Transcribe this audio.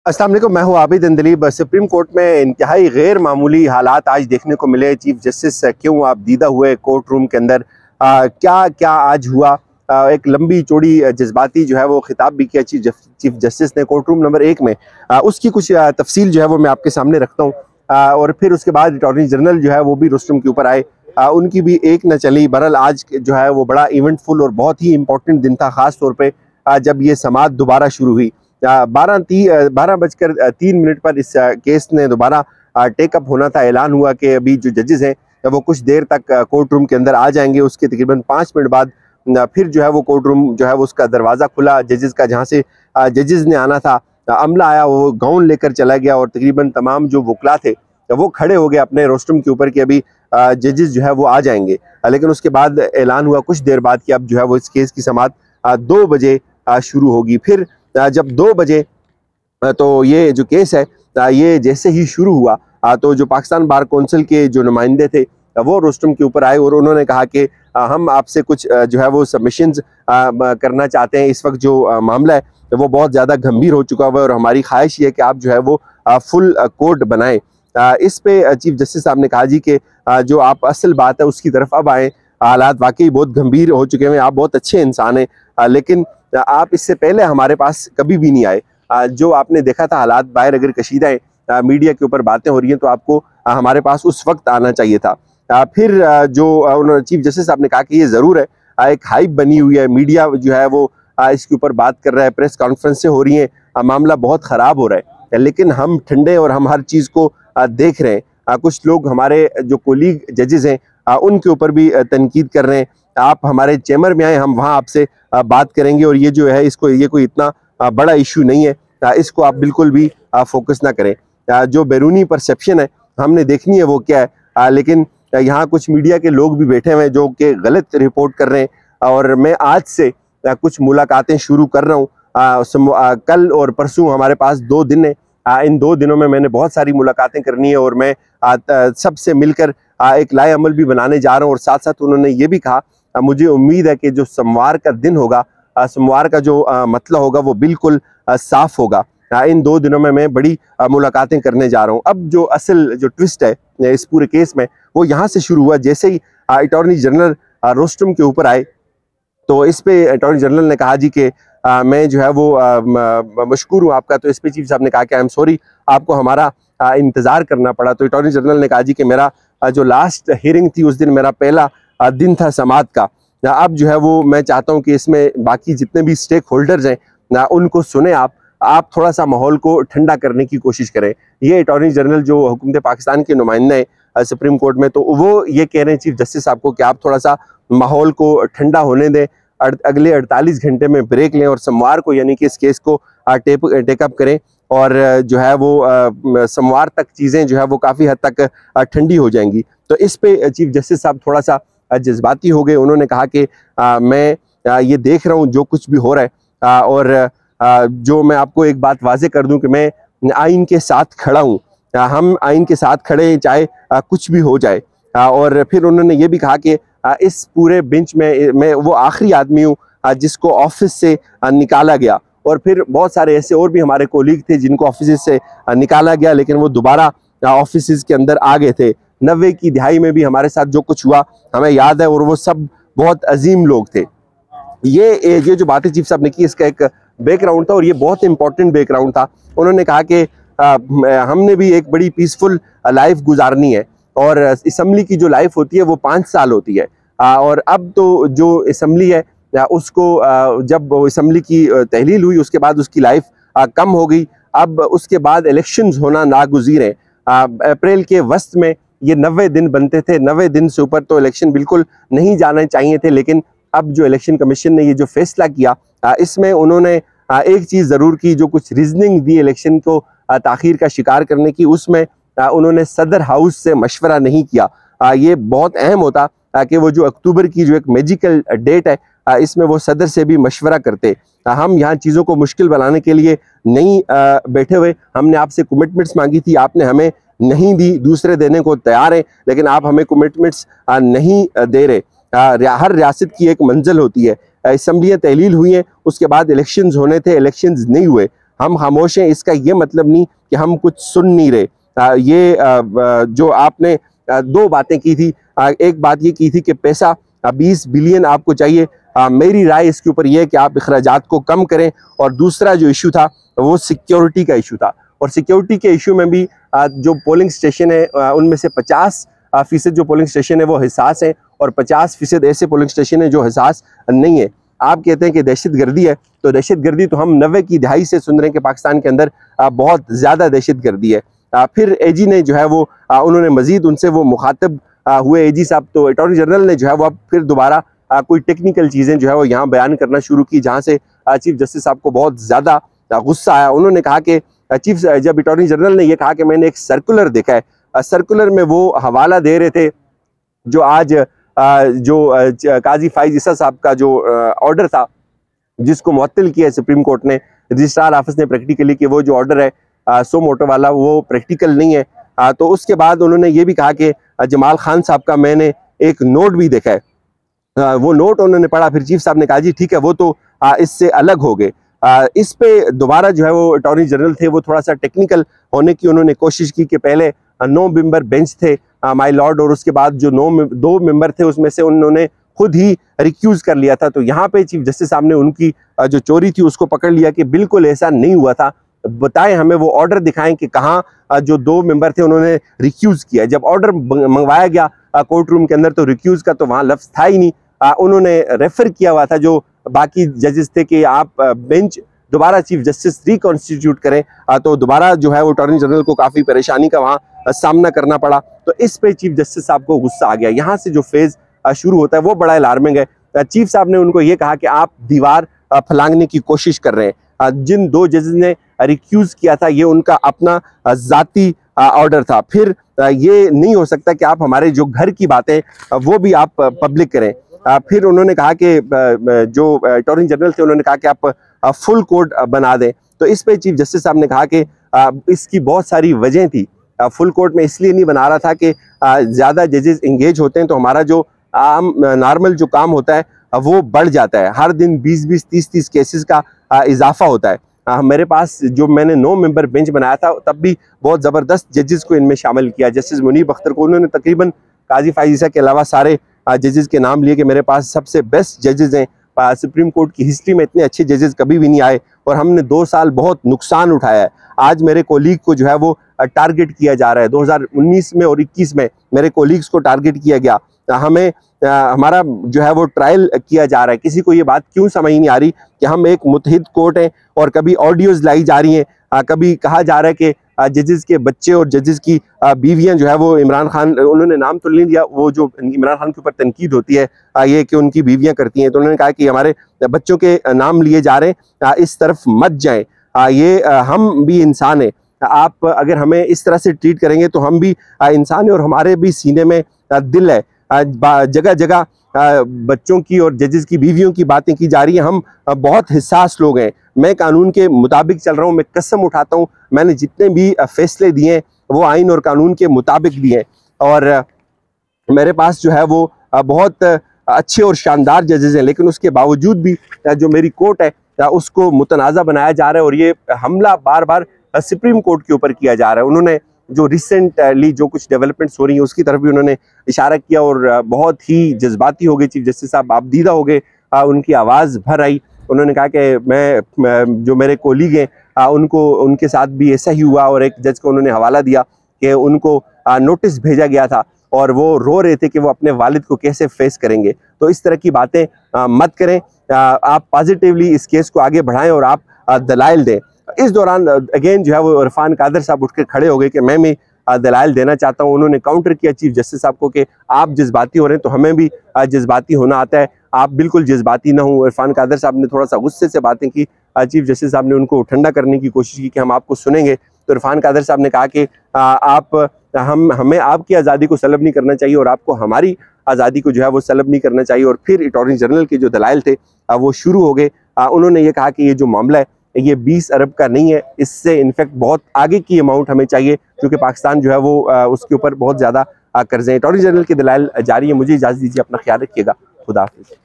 अस्सलाम वालेकुम, मैं हूँ आबिद अंदलीब। सुप्रीम कोर्ट में इंतहाई गैर मामूली हालात आज देखने को मिले। चीफ जस्टिस क्यों आप दीदा हुए कोर्ट रूम के अंदर, क्या क्या आज हुआ। एक लंबी चौड़ी जज्बाती जो है वो खिताब भी किया चीफ जस्टिस ने कोर्ट रूम नंबर 1 में। उसकी कुछ तफसील जो है वो मैं आपके सामने रखता हूँ। और फिर उसके बाद अटॉर्नी जनरल जो है वो भी रोस्टम के ऊपर आए, उनकी भी एक न चली। बहरहाल आज जो है वो बड़ा इवेंटफुल और बहुत ही इंपॉर्टेंट दिन था, ख़ास तौर पर जब ये समाअत दोबारा शुरू हुई। 12:03 पर इस केस ने दोबारा टेकअप होना था। ऐलान हुआ कि अभी जो जजेस हैं वो कुछ देर तक कोर्ट रूम के अंदर आ जाएंगे। उसके तकरीबन 5 मिनट बाद फिर जो है वो कोर्ट रूम जो है वो उसका दरवाज़ा खुला जजेस का, जहाँ से जजेस ने आना था। अमला आया, वो गाउन लेकर चला गया और तकरीबन तमाम जो वकला थे वो खड़े हो गए अपने रोस्टम के ऊपर कि अभी जजेस जो है वो आ जाएंगे। लेकिन उसके बाद ऐलान हुआ कुछ देर बाद कि अब जो है वो इस केस की समाअत 2 बजे शुरू होगी। फिर जब 2 बजे तो ये जो केस है ये जैसे ही शुरू हुआ तो जो पाकिस्तान बार कौंसिल के जो नुमाइंदे थे वो रोस्टम के ऊपर आए और उन्होंने कहा कि हम आपसे कुछ जो है वो सबमिशंस करना चाहते हैं। इस वक्त जो मामला है वो बहुत ज़्यादा गंभीर हो चुका हुआ है और हमारी ख्वाहिश ये है कि आप जो है वो फुल कोर्ट बनाएं। इस पे चीफ जस्टिस साहब ने कहा जी कि जो आप असल बात है उसकी तरफ अब आएँ। हालात वाकई बहुत गंभीर हो चुके हैं, आप बहुत अच्छे इंसान हैं, लेकिन आप इससे पहले हमारे पास कभी भी नहीं आए। जो आपने देखा था हालात बाहर अगर कशीदा है, मीडिया के ऊपर बातें हो रही हैं, तो आपको हमारे पास उस वक्त आना चाहिए था। फिर जो चीफ जस्टिस साहब ने कहा कि ये ज़रूर है, एक हाइप बनी हुई है, मीडिया जो है वो इसके ऊपर बात कर रहा है, प्रेस कॉन्फ्रेंसें हो रही हैं, मामला बहुत ख़राब हो रहा है, लेकिन हम ठंडे और हम हर चीज़ को देख रहे हैं। कुछ लोग हमारे जो कोलीग जजेस हैं उनके ऊपर भी तनकीद कर रहे हैं। आप हमारे चैम्बर में आए, हम वहाँ आपसे बात करेंगे और ये जो है ये कोई इतना बड़ा इशू नहीं है, इसको आप बिल्कुल भी फोकस ना करें। जो बैरूनी परसेप्शन है हमने देखनी है वो क्या है, लेकिन यहाँ कुछ मीडिया के लोग भी बैठे हुए हैं जो कि गलत रिपोर्ट कर रहे हैं और मैं आज से कुछ मुलाकातें शुरू कर रहा हूँ। कल और परसों हमारे पास 2 दिन है। इन 2 दिनों में मैंने बहुत सारी मुलाकातें करनी है और मैं सबसे मिलकर एक लाए अमल भी बनाने जा रहा हूँ। और साथ साथ उन्होंने ये भी कहा मुझे उम्मीद है कि जो सोमवार का दिन होगा, सोमवार का जो मतला होगा वो बिल्कुल साफ होगा। इन 2 दिनों में मैं बड़ी मुलाकातें करने जा रहा हूँ। अब जो असल जो ट्विस्ट है इस पूरे केस में वो यहाँ से शुरू हुआ। जैसे ही अटॉर्नी जनरल रोस्टम के ऊपर आए तो इस पे अटॉर्नी जनरल ने कहा जी कि मैं जो है वो मशकूर हूँ आपका। तो इस पे चीफ साहब ने कहा कि आई एम सॉरी, आपको हमारा इंतज़ार करना पड़ा। तो अटॉर्नी जनरल ने कहा जी कि मेरा जो लास्ट हियरिंग थी उस दिन मेरा पहला दिन था समाअत का। अब जो है वो मैं चाहता हूँ कि इसमें बाकी जितने भी स्टेक होल्डर्स हैं उनको सुने, आप थोड़ा सा माहौल को ठंडा करने की कोशिश करें। ये अटॉर्नी जनरल जो हुकूमत पाकिस्तान के नुमाइंदे हैं सुप्रीम कोर्ट में, तो वो ये कह रहे हैं चीफ जस्टिस साहब को कि आप थोड़ा सा माहौल को ठंडा होने दें, अगले 48 घंटे में ब्रेक लें और सोमवार को यानी कि इस केस को टेकअप करें और जो है वो सोमवार तक चीज़ें जो है वो काफ़ी हद तक ठंडी हो जाएंगी। तो इस पे चीफ जस्टिस साहब थोड़ा सा जज्बाती हो गए। उन्होंने कहा कि मैं ये देख रहा हूँ जो कुछ भी हो रहा है और जो मैं आपको एक बात वाजे कर दूं कि मैं आइन के साथ खड़ा हूँ, हम आइन के साथ खड़े हैं चाहे कुछ भी हो जाए। और फिर उन्होंने ये भी कहा कि इस पूरे बेंच में मैं वो आखिरी आदमी हूँ जिसको ऑफिस से निकाला गया। और फिर बहुत सारे ऐसे और भी हमारे कोलीग थे जिनको ऑफिस से निकाला गया, लेकिन वो दोबारा ऑफिस के अंदर आ गए थे। 90 की दिहाई में भी हमारे साथ जो कुछ हुआ हमें याद है और वो सब बहुत अजीम लोग थे। ये जो बातें चीफ साहब ने की इसका एक बैकग्राउंड था और ये बहुत इंपॉर्टेंट बैकग्राउंड था। उन्होंने कहा कि हमने भी एक बड़ी पीसफुल लाइफ गुजारनी है और असम्बली की जो लाइफ होती है वो 5 साल होती है। और अब तो जो असम्बली है उसको जब असम्बली की तहलील हुई उसके बाद उसकी लाइफ कम हो गई। अब उसके बाद इलेक्शंस होना नागुज़ीर है। अप्रैल के वस्त में ये 90 दिन बनते थे, 90 दिन से ऊपर तो इलेक्शन बिल्कुल नहीं जाने चाहिए थे। लेकिन अब जो इलेक्शन कमीशन ने ये जो फैसला किया इसमें उन्होंने एक चीज़ ज़रूर की, जो कुछ रीजनिंग दी इलेक्शन को ताख़ीर का शिकार करने की, उसमें उन्होंने सदर हाउस से मशवरा नहीं किया। ये बहुत अहम होता कि वो जो अक्टूबर की जो एक मैजिकल डेट है इसमें वो सदर से भी मशवरा करते। हम यहाँ चीज़ों को मुश्किल बनाने के लिए नहीं बैठे हुए। हमने आपसे कमिटमेंट्स मांगी थी, आपने हमें नहीं दी, दूसरे देने को तैयार हैं लेकिन आप हमें कमिटमेंट्स नहीं दे रहे। हर रियासत की एक मंजिल होती है। असम्बलियाँ तहलील हुई हैं, उसके बाद इलेक्शंस होने थे, इलेक्शंस नहीं हुए। हम खामोश हैं इसका ये मतलब नहीं कि हम कुछ सुन नहीं रहे। ये जो आपने दो बातें की थी, एक बात ये की थी कि पैसा 20 बिलियन आपको चाहिए। मेरी राय इसके ऊपर यह है कि आप अखराजात को कम करें। और दूसरा जो इशू था वो सिक्योरिटी का इशू था, और सिक्योरिटी के इशू में भी जो पोलिंग स्टेशन है उनमें से 50% जो पोलिंग स्टेशन है वो हिसास है, और 50% ऐसे पोलिंग स्टेशन है जो हिसास नहीं है। आप कहते हैं कि दहशतगर्दी है, तो दहशतगर्दी तो हम 90 की दहाई से सुन रहे हैं कि पाकिस्तान के अंदर बहुत ज़्यादा दहशतगर्दी है। फिर एजी ने जो है वो उन्होंने मजीद उनसे वो मुखातब हुए एजी साहब, तो अटॉर्नी जनरल ने जो है वो अब फिर दोबारा कोई टेक्निकल चीज़ें जो है वो यहाँ बयान करना शुरू की, जहाँ से चीफ जस्टिस साहब को बहुत ज़्यादा गुस्सा आया। उन्होंने कहा कि जब अटॉर्नी जनरल ने यह कहा कि मैंने एक सर्कुलर देखा है, सर्कुलर में वो हवाला दे रहे थे जो आज काजी फाइज ईसा साहब का जो ऑर्डर था जिसको मुअत्तल किया है सुप्रीम कोर्ट ने, रजिस्ट्रार ऑफिस ने प्रैक्टिकली, कि वो जो ऑर्डर है सो मोटो वाला वो प्रैक्टिकल नहीं है। तो उसके बाद उन्होंने ये भी कहा कि जमाल खान साहब का मैंने एक नोट भी देखा है। वो नोट उन्होंने पढ़ा, फिर चीफ साहब ने कहा जी ठीक है वो तो इससे अलग हो गए। इस पे दोबारा जो है वो अटॉर्नी जनरल थे वो थोड़ा सा टेक्निकल होने की उन्होंने कोशिश की कि पहले 9 मेंबर बेंच थे माय लॉर्ड, और उसके बाद जो 2 मेंबर थे उसमें से उन्होंने खुद ही रिक्यूज कर लिया था। तो यहाँ पे चीफ जस्टिस साहब ने उनकी जो चोरी थी उसको पकड़ लिया कि बिल्कुल ऐसा नहीं हुआ था, बताएं हमें वो ऑर्डर दिखाएं कि कहाँ जो 2 मेंबर थे उन्होंने रिक्यूज किया। जब ऑर्डर मंगवाया गया कोर्ट रूम के अंदर तो रिक्यूज का तो वहाँ लफ्ज था ही नहीं। उन्होंने रेफर किया हुआ था जो बाकी जजेस थे कि आप बेंच दोबारा चीफ जस्टिस रिकॉन्स्टिट्यूट करें, तो दोबारा जो है वो अटॉर्नी जनरल को काफ़ी परेशानी का वहाँ सामना करना पड़ा। तो इस पे चीफ जस्टिस साहब को गुस्सा आ गया। यहाँ से जो फेज़ शुरू होता है वो बड़ा अलार्मिंग है। चीफ साहब ने उनको ये कहा कि आप दीवार फलांगने की कोशिश कर रहे हैं। जिन 2 जजेस ने रिक्यूज किया था ये उनका अपना ज़ाती ऑर्डर था, फिर ये नहीं हो सकता कि आप हमारे जो घर की बातें वो भी आप पब्लिक करें। फिर उन्होंने कहा कि जो अटॉर्नी जनरल थे उन्होंने कहा कि आप फुल कोड बना दें। तो इस पे चीफ जस्टिस साहब ने कहा कि इसकी बहुत सारी वजह थी। फुल कोर्ट में इसलिए नहीं बना रहा था कि ज़्यादा जजेस इंगेज होते हैं तो हमारा जो आम नॉर्मल जो काम होता है वो बढ़ जाता है। हर दिन 20-20, 30-30 केसेस का इजाफा होता है। मेरे पास जो मैंने 9 मेंबर बेंच बनाया था तब भी बहुत ज़बरदस्त जजेस को इनमें शामिल किया। जस्टिस मुनीब अख्तर को उन्होंने तकरीबन काजी फाइज ईसा के अलावा सारे जजेस के नाम लिए कि मेरे पास सबसे बेस्ट जजेस हैं, सुप्रीम कोर्ट की हिस्ट्री में इतने अच्छे जजेस कभी भी नहीं आए, और हमने 2 साल बहुत नुकसान उठाया है। आज मेरे कोलीग को जो है वो टारगेट किया जा रहा है। 2019 में और 21 में मेरे कोलीग्स को टारगेट किया गया। हमें हमारा जो है वो ट्रायल किया जा रहा है। किसी को ये बात क्यों समझ नहीं आ रही कि हम एक मुतहिद कोर्ट हैं, और कभी ऑडियोज लाई जा रही हैं, कभी कहा जा रहा है कि जजेस के बच्चे और जजेस की बीवियां जो है वो इमरान खान, उन्होंने नाम तो नहीं लिया, वो जो इमरान खान के ऊपर तनकीद होती है ये कि उनकी बीवियां करती हैं, तो उन्होंने कहा कि हमारे बच्चों के नाम लिए जा रहे हैं, इस तरफ मत जाएं। ये हम भी इंसान हैं, आप अगर हमें इस तरह से ट्रीट करेंगे तो हम भी इंसान हैं और हमारे भी सीने में दिल है। जगह जगह बच्चों की और जजेस की बीवियों की बातें की जा रही हैं। हम बहुत हिस्सास लोग हैं। मैं कानून के मुताबिक चल रहा हूँ, मैं कसम उठाता हूँ मैंने जितने भी फैसले दिए हैं वो आइन और कानून के मुताबिक दिए हैं, और मेरे पास जो है वो बहुत अच्छे और शानदार जजेस हैं, लेकिन उसके बावजूद भी जो मेरी कोर्ट है उसको मुतनाज़ा बनाया जा रहा है, और ये हमला बार बार सुप्रीम कोर्ट के ऊपर किया जा रहा है। उन्होंने जो रिसेंटली जो कुछ डेवलपमेंट्स हो रही हैं उसकी तरफ भी उन्होंने इशारा किया, और बहुत ही जज्बाती हो गए चीफ जस्टिस साहब, आपदीदा हो गए, उनकी आवाज़ भर आई। उन्होंने कहा कि मैं जो मेरे कोलीग हैं उनको उनके साथ भी ऐसा ही हुआ, और एक जज को उन्होंने हवाला दिया कि उनको नोटिस भेजा गया था और वो रो रहे थे कि वो अपने वालिद को कैसे फेस करेंगे। तो इस तरह की बातें मत करें, आप पॉजिटिवली इस केस को आगे बढ़ाएं और आप दलाइल दें। इस दौरान अगेन जो है वो इरफान कादर साहब उठ के खड़े हो गए कि मैं भी दलाइल देना चाहता हूं। उन्होंने काउंटर किया चीफ जस्टिस साहब को कि आप जज्बाती हो रहे हैं तो हमें भी जज्बाती होना आता है, आप बिल्कुल जज्बाती ना हो। इरफान कादर साहब ने थोड़ा सा गुस्से से बातें की, चीफ जस्टिस साहब ने उनको ठंडा करने की कोशिश की कि हम आपको सुनेंगे। तो इरफान कादर साहब ने कहा कि हमें आपकी आज़ादी को सलब नहीं करना चाहिए और आपको हमारी आज़ादी को जो है वो सलब नहीं करना चाहिए। और फिर अटॉर्नी जनरल के जो दलाइल थे वो शुरू हो गए। उन्होंने ये कहा कि ये जो मामला है ये 20 अरब का नहीं है, इससे इनफैक्ट बहुत आगे की अमाउंट हमें चाहिए, क्योंकि पाकिस्तान जो है वो उसके ऊपर बहुत ज़्यादा कर्जे हैं। अटॉर्नी जनरल के दलाइल जारी है। मुझे इजाज़त दीजिए, अपना ख्याल रखिएगा। खुदा हाफिज़।